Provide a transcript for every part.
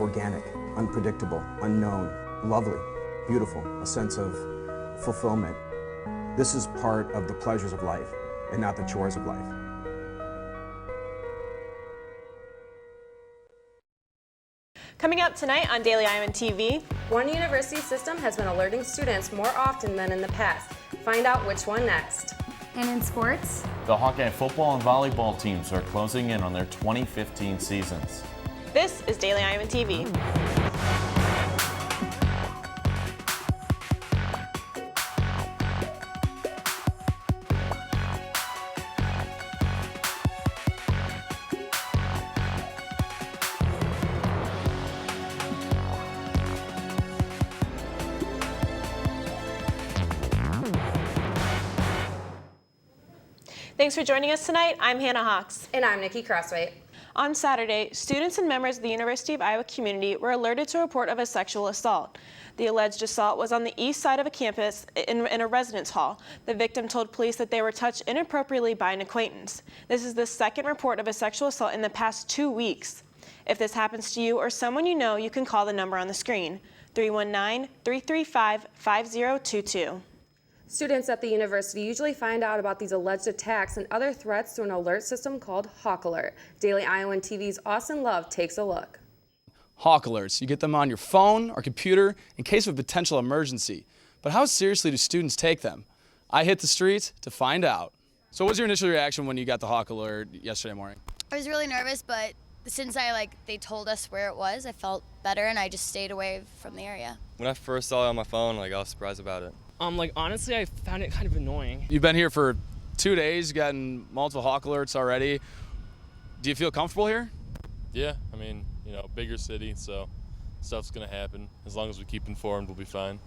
organic, unpredictable, unknown, lovely, beautiful, a sense of fulfillment. This is part of the pleasures of life and not the chores of life. Coming up tonight on Daily Iowan TV. One university system has been alerting students more often than in the past. Find out which one next. And in sports, the Hawkeye football and volleyball teams are closing in on their 2015 seasons. This is Daily Iowan TV. Thanks for joining us tonight. I'm Hannah Hawks. And I'm Nikki Crossway. On Saturday, students and members of the University of Iowa community were alerted to a report of a sexual assault. The alleged assault was on the east side of a campus in a residence hall. The victim told police that they were touched inappropriately by an acquaintance. This is the second report of a sexual assault in the past 2 weeks. If this happens to you or someone you know, you can call the number on the screen, 319-335-5022. Students at the university usually find out about these alleged attacks and other threats through an alert system called Hawk Alert. Daily Iowan TV's Austin Love takes a look. Hawk Alerts, you get them on your phone or computer in case of a potential emergency. But how seriously do students take them? I hit the streets to find out. So what was your initial reaction when you got the Hawk Alert yesterday morning? I was really nervous, but since they told us where it was, I felt better and I just stayed away from the area. When I first saw it on my phone, I was surprised about it. Honestly, I found it kind of annoying. You've been here for 2 days, gotten multiple Hawk Alerts already. Do you feel comfortable here? Yeah, bigger city, so stuff's gonna happen. As long as we keep informed, we'll be fine.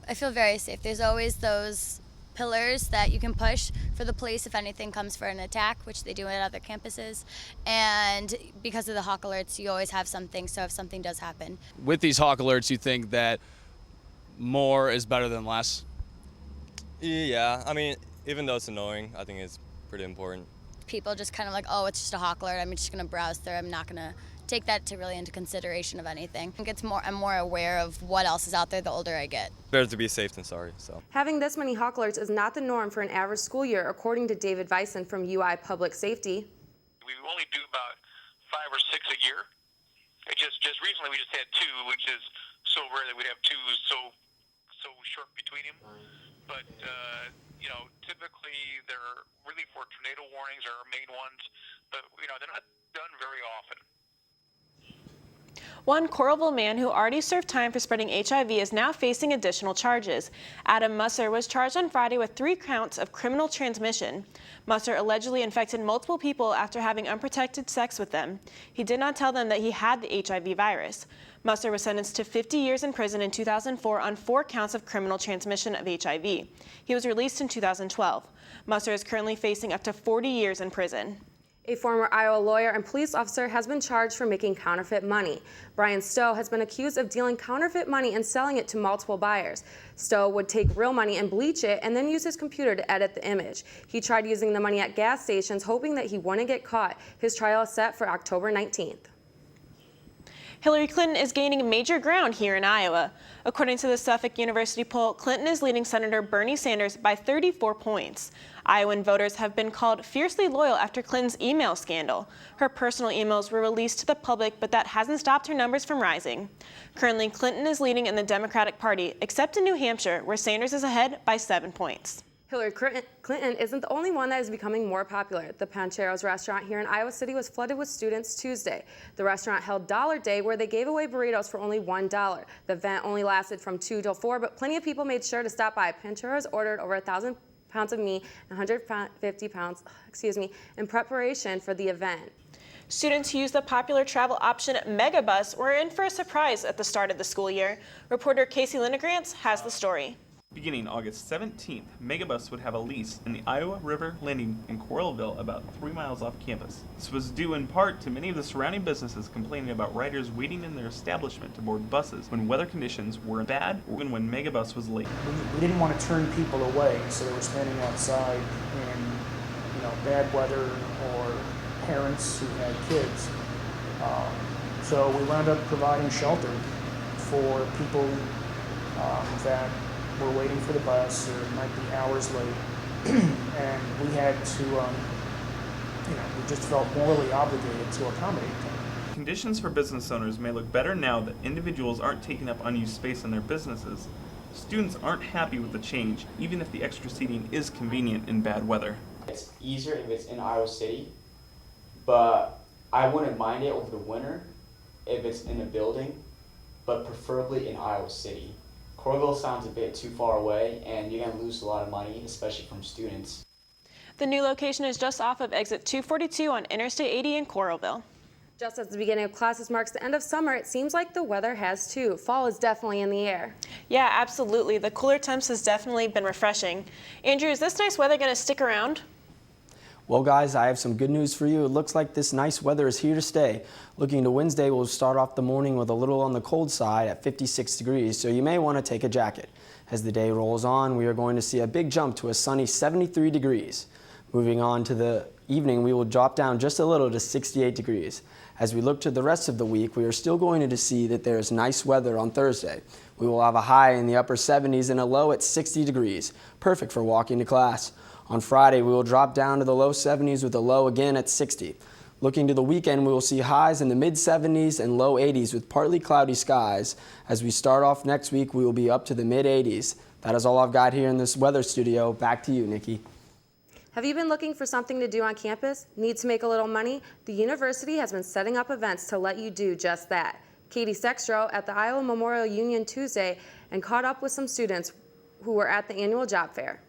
I feel very safe. There's always those pillars that you can push for the police if anything comes for an attack, which they do at other campuses. And because of the Hawk Alerts, you always have something, so if something does happen. With these Hawk Alerts, you think that more is better than less? Yeah, even though it's annoying, I think it's pretty important. People just kind of oh, it's just a Hawk Alert. I'm just going to browse through. I'm not going to take that really into consideration of anything. I think I'm more aware of what else is out there the older I get. Better to be safe than sorry, so. Having this many Hawk Alerts is not the norm for an average school year, according to David Vyson from UI Public Safety. We only do about 5 or 6 a year. Just recently we just had 2, which is so rare that we'd have 2 so short between them. But, typically they're really for tornado warnings are our main ones, but, they're not done very often. One Coralville man who already served time for spreading HIV is now facing additional charges. Adam Musser was charged on Friday with 3 counts of criminal transmission. Musser allegedly infected multiple people after having unprotected sex with them. He did not tell them that he had the HIV virus. Musser was sentenced to 50 years in prison in 2004 on 4 counts of criminal transmission of HIV. He was released in 2012. Musser is currently facing up to 40 years in prison. A former Iowa lawyer and police officer has been charged for making counterfeit money. Brian Stowe has been accused of dealing counterfeit money and selling it to multiple buyers. Stowe would take real money and bleach it and then use his computer to edit the image. He tried using the money at gas stations, hoping that he wouldn't get caught. His trial is set for October 19th. Hillary Clinton is gaining major ground here in Iowa. According to the Suffolk University poll, Clinton is leading Senator Bernie Sanders by 34 points. Iowan voters have been called fiercely loyal after Clinton's email scandal. Her personal emails were released to the public, but that hasn't stopped her numbers from rising. Currently, Clinton is leading in the Democratic Party, except in New Hampshire, where Sanders is ahead by 7 points. Hillary Clinton isn't the only one that is becoming more popular. The Pancheros restaurant here in Iowa City was flooded with students Tuesday. The restaurant held Dollar Day, where they gave away burritos for only $1. The event only lasted from 2 till 4, but plenty of people made sure to stop by. Pancheros ordered over 1,000 pounds of meat and 150 pounds, in preparation for the event. Students who use the popular travel option Megabus were in for a surprise at the start of the school year. Reporter Casey Lindegrants has the story. Beginning August 17th, Megabus would have a lease in the Iowa River Landing in Coralville, about 3 miles off campus. This was due in part to many of the surrounding businesses complaining about riders waiting in their establishment to board buses when weather conditions were bad or even when Megabus was late. We didn't want to turn people away, so they were standing outside in bad weather, or parents who had kids So we wound up providing shelter for people that were waiting for the bus or might be hours late. And we had to, we just felt morally obligated to accommodate them. Conditions for business owners may look better now that individuals aren't taking up unused space in their businesses. Students aren't happy with the change, even if the extra seating is convenient in bad weather. It's easier if it's in Iowa City, but I wouldn't mind it over the winter if it's in a building, but preferably in Iowa City. Coralville sounds a bit too far away, and you're going to lose a lot of money, especially from students. The new location is just off of exit 242 on Interstate 80 in Coralville. Just as the beginning of classes marks the end of summer, it seems like the weather has too. Fall is definitely in the air. Yeah, absolutely. The cooler temps has definitely been refreshing. Andrew, is this nice weather going to stick around? Well, guys, I have some good news for you. It looks like this nice weather is here to stay. Looking to Wednesday, we'll start off the morning with a little on the cold side at 56 degrees, so you may want to take a jacket. As the day rolls on, we are going to see a big jump to a sunny 73 degrees. Moving on to the evening, we will drop down just a little to 68 degrees. As we look to the rest of the week, we are still going to see that there is nice weather on Thursday. We will have a high in the upper 70s and a low at 60 degrees, perfect for walking to class. On Friday, we will drop down to the low 70s with a low again at 60. Looking to the weekend, we will see highs in the mid 70s and low 80s with partly cloudy skies. As we start off next week, we will be up to the mid 80s. That is all I've got here in this weather studio. Back to you, Nikki. Have you been looking for something to do on campus? Need to make a little money? The university has been setting up events to let you do just that. Katie Sextro at the Iowa Memorial Union Tuesday and caught up with some students who were at the annual job fair.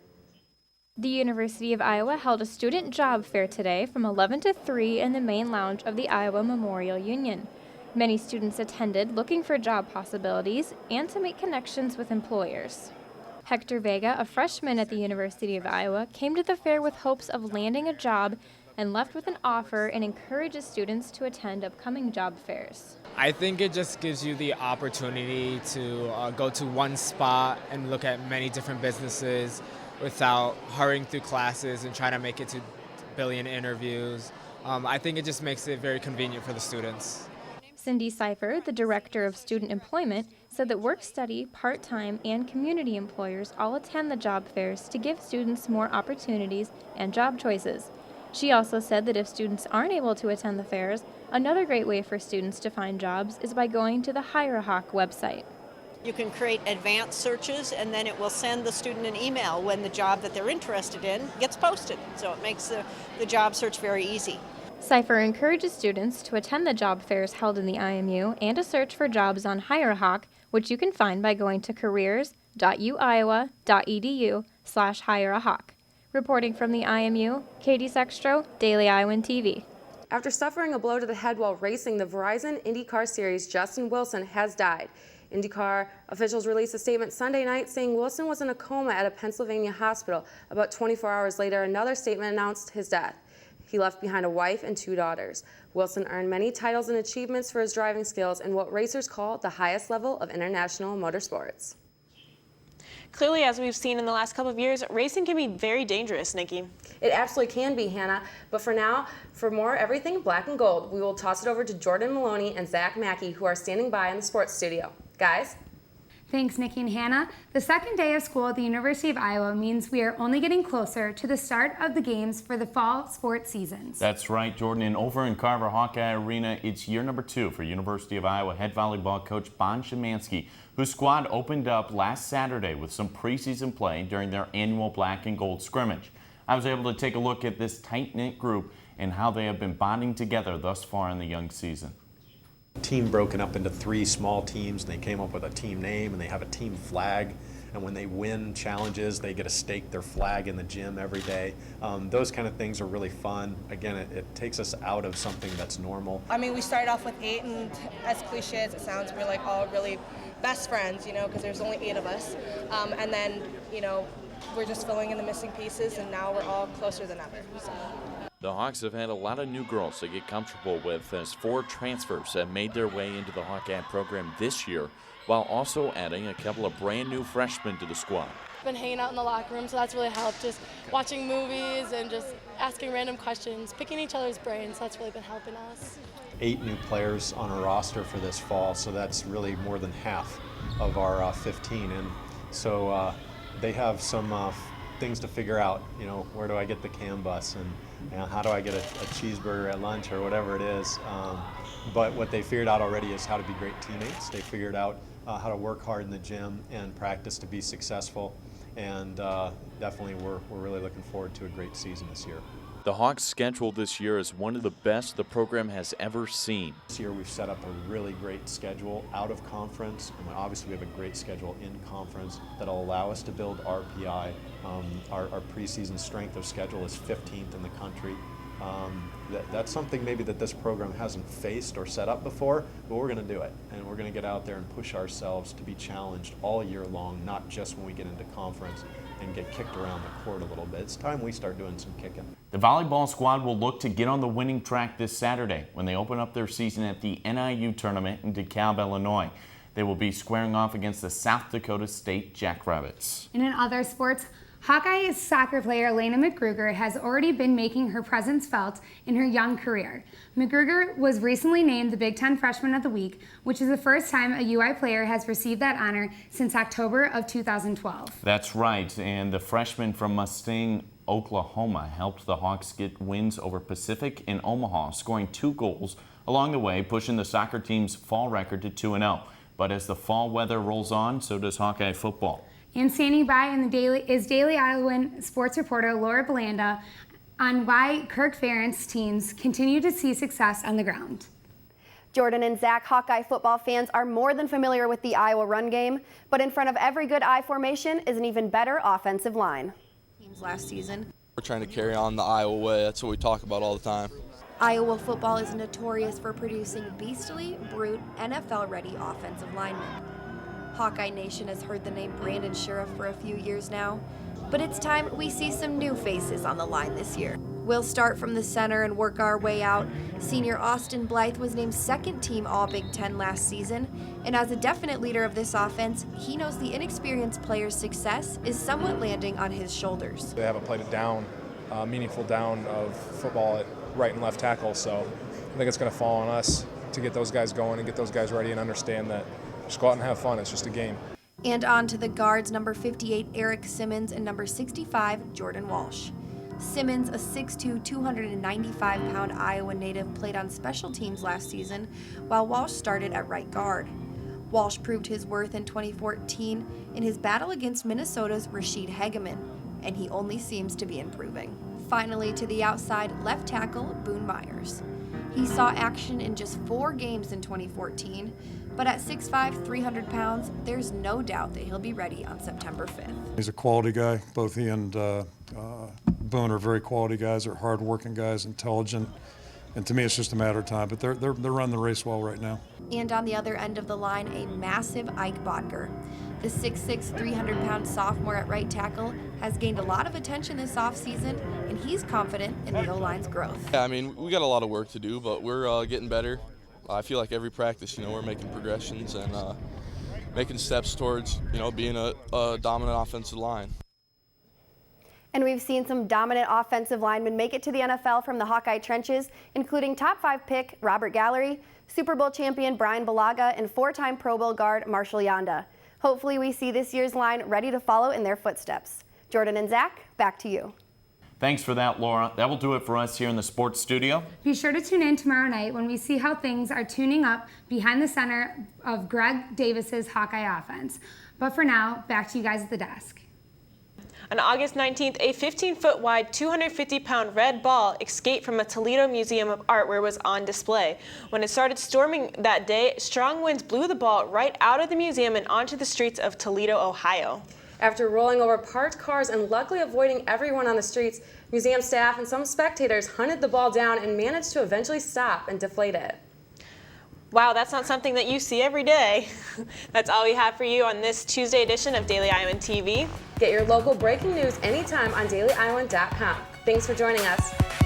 The University of Iowa held a student job fair today from 11 to 3 in the main lounge of the Iowa Memorial Union. Many students attended looking for job possibilities and to make connections with employers. Hector Vega, a freshman at the University of Iowa, came to the fair with hopes of landing a job and left with an offer and encourages students to attend upcoming job fairs. I think it just gives you the opportunity to go to one spot and look at many different businesses without hurrying through classes and trying to make it to a billion interviews. I think it just makes it very convenient for the students. Cindy Seifer, the Director of Student Employment, said that work-study, part-time, and community employers all attend the job fairs to give students more opportunities and job choices. She also said that if students aren't able to attend the fairs, another great way for students to find jobs is by going to the Hire a Hawk website. You can create advanced searches, and then it will send the student an email when the job that they're interested in gets posted. So it makes the job search very easy. Seifer encourages students to attend the job fairs held in the IMU and to search for jobs on Hire a Hawk, which you can find by going to careers.uiowa.edu/hireahawk. Reporting from the IMU, Katie Sextro, Daily Iowan TV. After suffering a blow to the head while racing the Verizon IndyCar Series, Justin Wilson has died. IndyCar officials released a statement Sunday night saying Wilson was in a coma at a Pennsylvania hospital. About 24 hours later, another statement announced his death. He left behind a wife and 2 daughters. Wilson earned many titles and achievements for his driving skills in what racers call the highest level of international motorsports. Clearly, as we've seen in the last couple of years, racing can be very dangerous, Nikki. It absolutely can be, Hannah. But for now, for more Everything Black and Gold, we will toss it over to Jordan Maloney and Zach Mackey, who are standing by in the sports studio. Guys? Thanks, Nikki and Hannah. The second day of school at the University of Iowa means we are only getting closer to the start of the games for the fall sports seasons. That's right, Jordan. And over in Carver Hawkeye Arena, it's year number 2 for University of Iowa head volleyball coach Bon Szymanski, whose squad opened up last Saturday with some preseason play during their annual black and gold scrimmage. I was able to take a look at this tight-knit group and how they have been bonding together thus far in the young season. Team broken up into 3 small teams, and they came up with a team name, and they have a team flag, and when they win challenges they get to stake their flag in the gym every day. Those kind of things are really fun. Again, it takes us out of something that's normal. I mean, we started off with 8, and as cliche as it sounds, we're like all really best friends, because there's only 8 of us, and then we're just filling in the missing pieces, and now we're all closer than ever. So. The Hawks have had a lot of new girls to get comfortable with, as 4 transfers have made their way into the Hawkeye program this year, while also adding a couple of brand new freshmen to the squad. Been hanging out in the locker room, so that's really helped. Just watching movies and just asking random questions, picking each other's brains. That's really been helping us. 8 new players on our roster for this fall, so that's really more than half of our 15. And so they have some things to figure out. You know, where do I get the CAM bus, and you know, how do I get a cheeseburger at lunch or whatever it is. But what they figured out already is how to be great teammates. They figured out how to work hard in the gym and practice to be successful. And definitely we're really looking forward to a great season this year. The Hawks' schedule this year is one of the best the program has ever seen. This year we've set up a really great schedule out of conference, and obviously we have a great schedule in conference that'll allow us to build RPI. Our preseason strength of schedule is 15th in the country. That's something maybe that this program hasn't faced or set up before, but we're going to do it, and we're going to get out there and push ourselves to be challenged all year long, not just when we get into conference and get kicked around the court a little bit. It's time we start doing some kicking. The volleyball squad will look to get on the winning track this Saturday when they open up their season at the NIU tournament in DeKalb, Illinois. They will be squaring off against the South Dakota State Jackrabbits. And in other sports, Hawkeye soccer player Elena McGruger has already been making her presence felt in her young career. McGruger was recently named the Big Ten Freshman of the Week, which is the first time a UI player has received that honor since October of 2012. That's right, and the freshman from Mustang, Oklahoma, helped the Hawks get wins over Pacific and Omaha, scoring 2 goals along the way, pushing the soccer team's fall record to 2-0. But as the fall weather rolls on, so does Hawkeye football. And standing by in the Daily Iowan sports reporter Laura Belanda on why Kirk Ferentz teams continue to see success on the ground. Jordan and Zach, Hawkeye football fans are more than familiar with the Iowa run game, but in front of every good I formation is an even better offensive line. Teams last season. We're trying to carry on the Iowa way. That's what we talk about all the time. Iowa football is notorious for producing beastly, brute, NFL-ready offensive linemen. Hawkeye Nation has heard the name Brandon Sheriff for a few years now, but it's time we see some new faces on the line this year. We'll start from the center and work our way out. Senior Austin Blythe was named second-team All-Big Ten last season, and as a definite leader of this offense, he knows the inexperienced player's success is somewhat landing on his shoulders. They haven't played a down, meaningful down of football at right and left tackle, so I think it's going to fall on us to get those guys going and get those guys ready and understand that just go out and have fun. It's just a game. And on to the guards, number 58, Eric Simmons, and number 65, Jordan Walsh. Simmons, a 6'2", 295-pound Iowa native, played on special teams last season, while Walsh started at right guard. Walsh proved his worth in 2014 in his battle against Minnesota's Rashid Hegeman, and he only seems to be improving. Finally, to the outside, left tackle, Boone Myers. He saw action in just 4 games in 2014, but at 6'5", 300 pounds, there's no doubt that he'll be ready on September 5th. He's a quality guy. Both he and Boone are very quality guys. They're hard-working guys, intelligent, and to me it's just a matter of time. But they're running the race well right now. And on the other end of the line, a massive Ike Bodker. The 6'6", 300-pound sophomore at right tackle has gained a lot of attention this offseason, and he's confident in the O-line's growth. Yeah, I mean, we got a lot of work to do, but we're getting better. I feel like every practice, we're making progressions and making steps towards, being a dominant offensive line. And we've seen some dominant offensive linemen make it to the NFL from the Hawkeye trenches, including top 5 pick Robert Gallery, Super Bowl champion Brian Balaga, and 4-time Pro Bowl guard Marshall Yanda. Hopefully we see this year's line ready to follow in their footsteps. Jordan and Zach, back to you. Thanks for that, Laura. That will do it for us here in the sports studio. Be sure to tune in tomorrow night when we see how things are tuning up behind the center of Greg Davis's Hawkeye offense. But for now, back to you guys at the desk. On August 19th, a 15-foot wide, 250-pound red ball escaped from a Toledo Museum of Art where it was on display. When it started storming that day, strong winds blew the ball right out of the museum and onto the streets of Toledo, Ohio. After rolling over parked cars and luckily avoiding everyone on the streets, museum staff and some spectators hunted the ball down and managed to eventually stop and deflate it. Wow, that's not something that you see every day. That's all we have for you on this Tuesday edition of Daily Iowan TV. Get your local breaking news anytime on dailyiowan.com. Thanks for joining us.